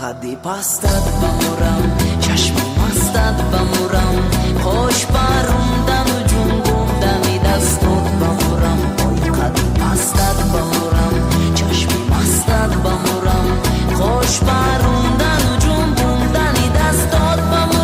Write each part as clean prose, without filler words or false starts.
قدی پستت بمورم چشم مستت بمورم خوش باروندن و جنبوندن دستت بمورم قدی پستت بمورم چشم مستت بمورم خوش باروندن و جنبوندن دستت بمورم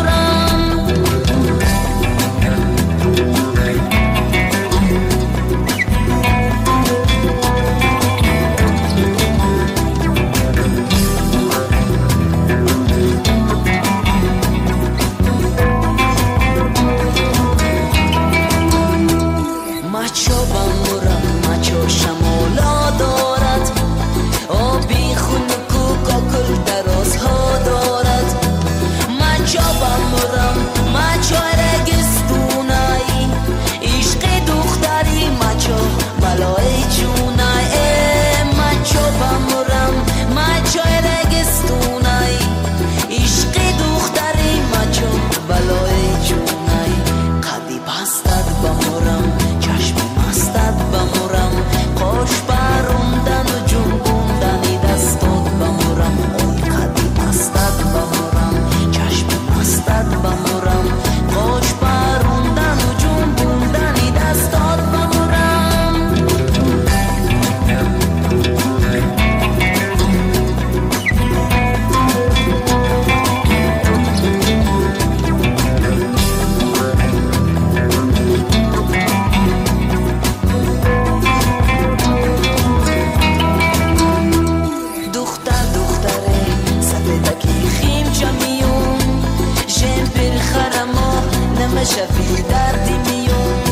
شفی دردی میون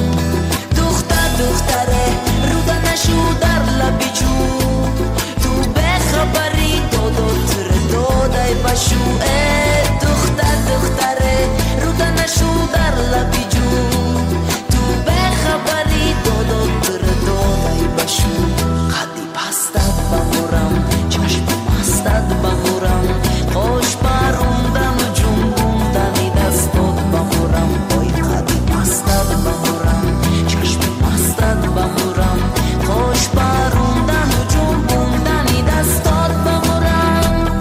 دختره رودا نشو در لبی جون تو بخبری دادر دادای بشو دختره رودا نشو در لبی جون تو بخبری دادر دادای بشو قدی پستت بمورم چشم مستت بمورم خوش باروندم و جنبوندن دستت بمورم مستت بمورم چشم مستت بمورم خوش باروندن و جنبوندن دستات بمورم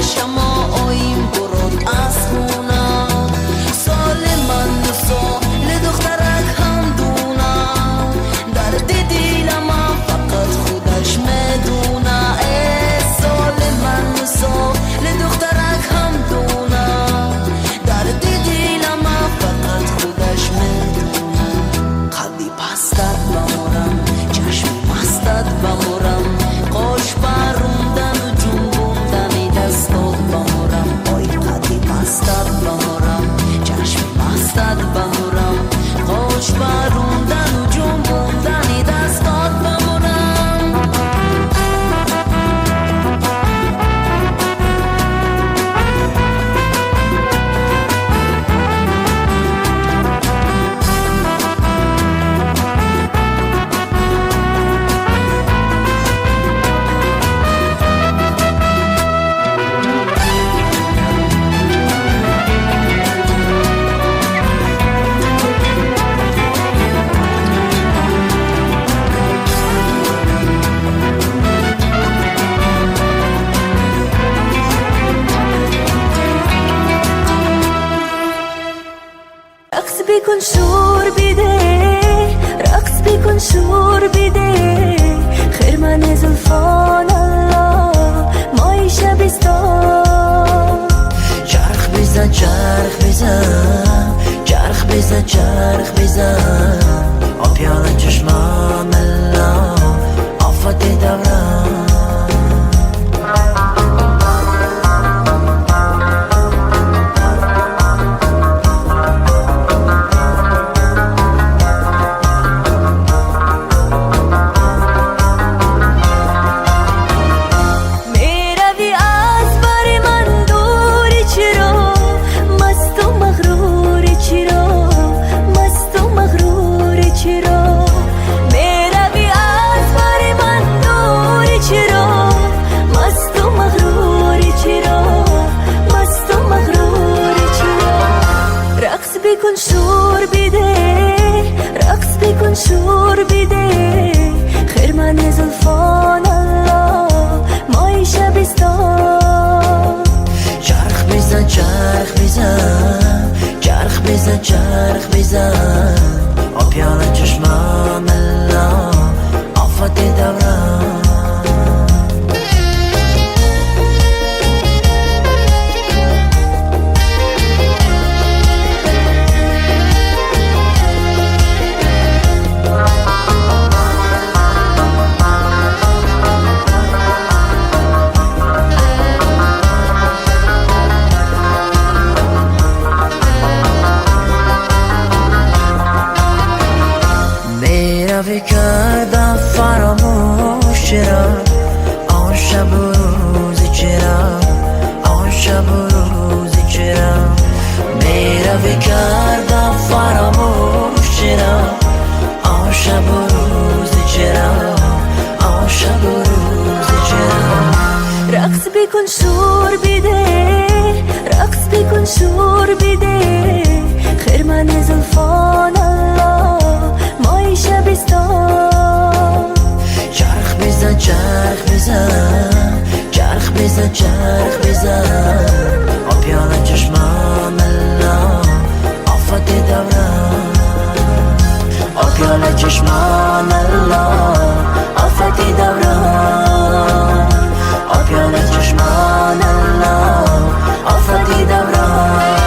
شما آیم برود از خونا سال من سال دخترک هم دونا درد دیلم فقط خودش میدونا سال من سال دخترک هم دونا درد دیلم فقط خودش میدونا قدی پستت بمورم چشم مستت بمورم خوش باروندن و جنبوندن دستت بمورم قدی پستت بمورم چشم مستت بمورم خوش باروندن و جنبوندن دستت بمورم بکن شور بیده رقص بکن شور بیده خرمن زلفان الله مای شبستان چرخ بزن چرخ بزن آبیان چشمام الله آفت دوران مست و مغرور چرا مست و مغرور شور بیده رقص بکن شور بیده خرمن زلفان الله مای شبستان چرخ بزن چرخ بزن چرخ بزن چرخ بزن آبیان چشمام الله آفت دوران کردم فراموش چرا آن شب و روز چرا آن شب و روز چرا میروی کردم فراموش چرا آن شب و روز چرا آن شب و روز چرا رقص بکن شور بیده رقص بکن شور بیده خرمن زلفان الله مای شبستان چرخ بزن چرخ بزن چرخ بزن چرخ بزن آبیان چشمام الله آفت دوران آبیان چشمام الله آفت دوران آبیان چشمام الله آفت دوران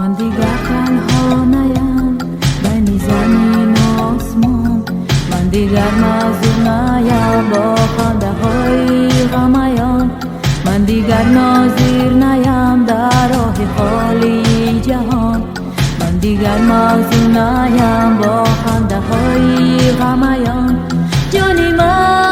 من دیگر تنها نیم بین زمین و آسمان من دیگر معذور نیم با خنده های غمیان من دیگر ناظر نیم در راه خالی جهان من دیگر معذور نیم با خنده های غمیان جانی من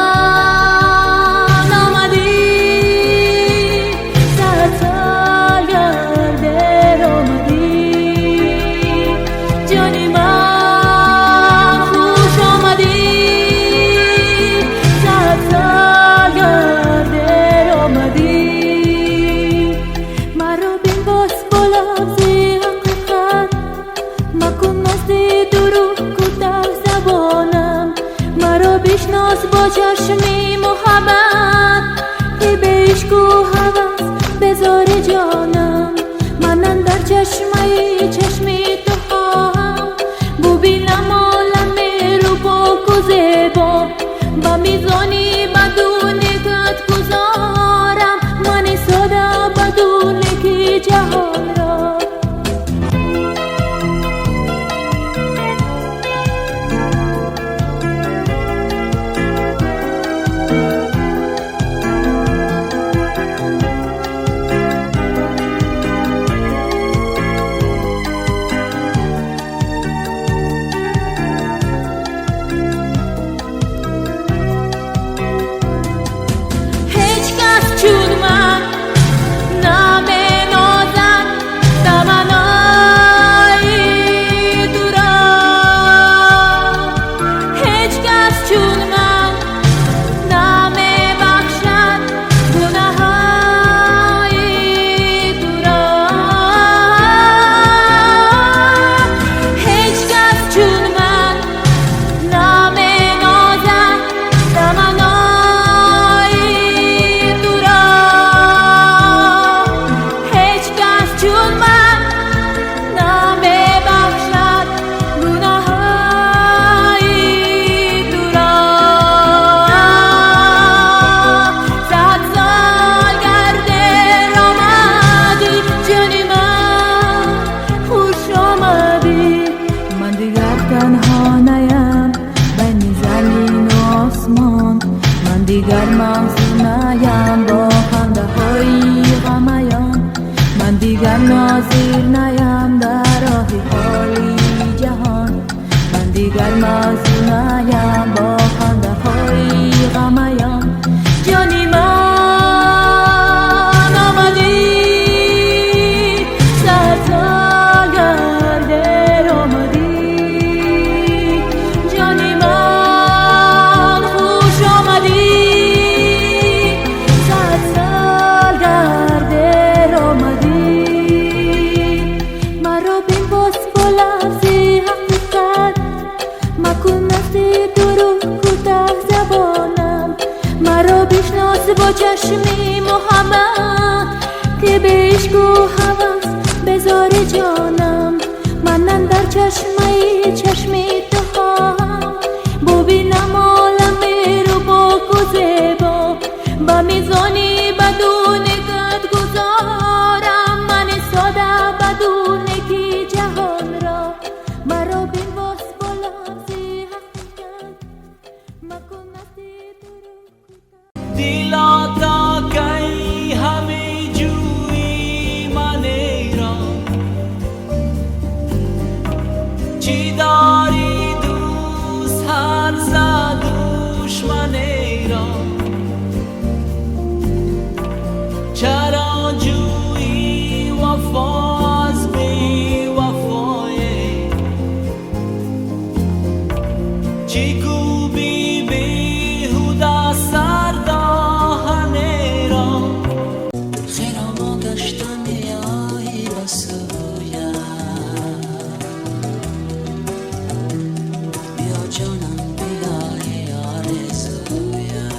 بشناس با چشمی محبت ای به عشق و هوس بذار جانم من اندر چشمی تو خواهم ببینم عالم رو پاک و زیبا و میزانی بدون کت گذارم من ساده بدون که جهان را دیگر معذور نیم با خنده های غمیان من دیگر ناظر نیم در راه خالی جهان من دیگر معذور نیم با خنده های غمیان جانی من آمدی سرسال گرده آمدی جانی من خوش آمدی سرسال گرده آمدی بشگو هوس بذار جانم من در چشمی تو خواهم ببینم عالم رو با زیبا با میزانی بدون قد گذارم من ساده بدون کی جهان را مرا بین واس بلازی حقیقت مکن نستی تو दिला ताकई हमें जुई maneira chidari dus har za dushmaneira chara jui wafaz be wafaye chiku bi behuda sarda خیراما گشتم بیایی بسویم بیا جانم بیایی آرزویم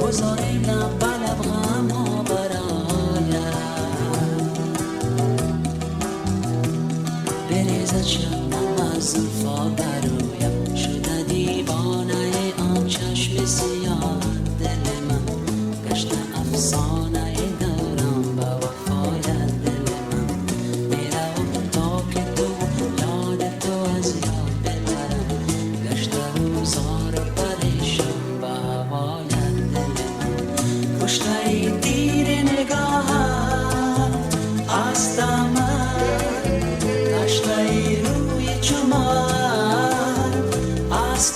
گذاریم لب به لب غم ها برایم بریزد شبنم از زلفا برویم شده دیوانه آن چشم سیاه دل من گشته افسانه دورم به وفای دل من میروم تا که تو یاد تو از یاد ببرم گشته روزار پریشان به هوای دل من کشته ای تیر نگاهم از من گشته ای روی چمان از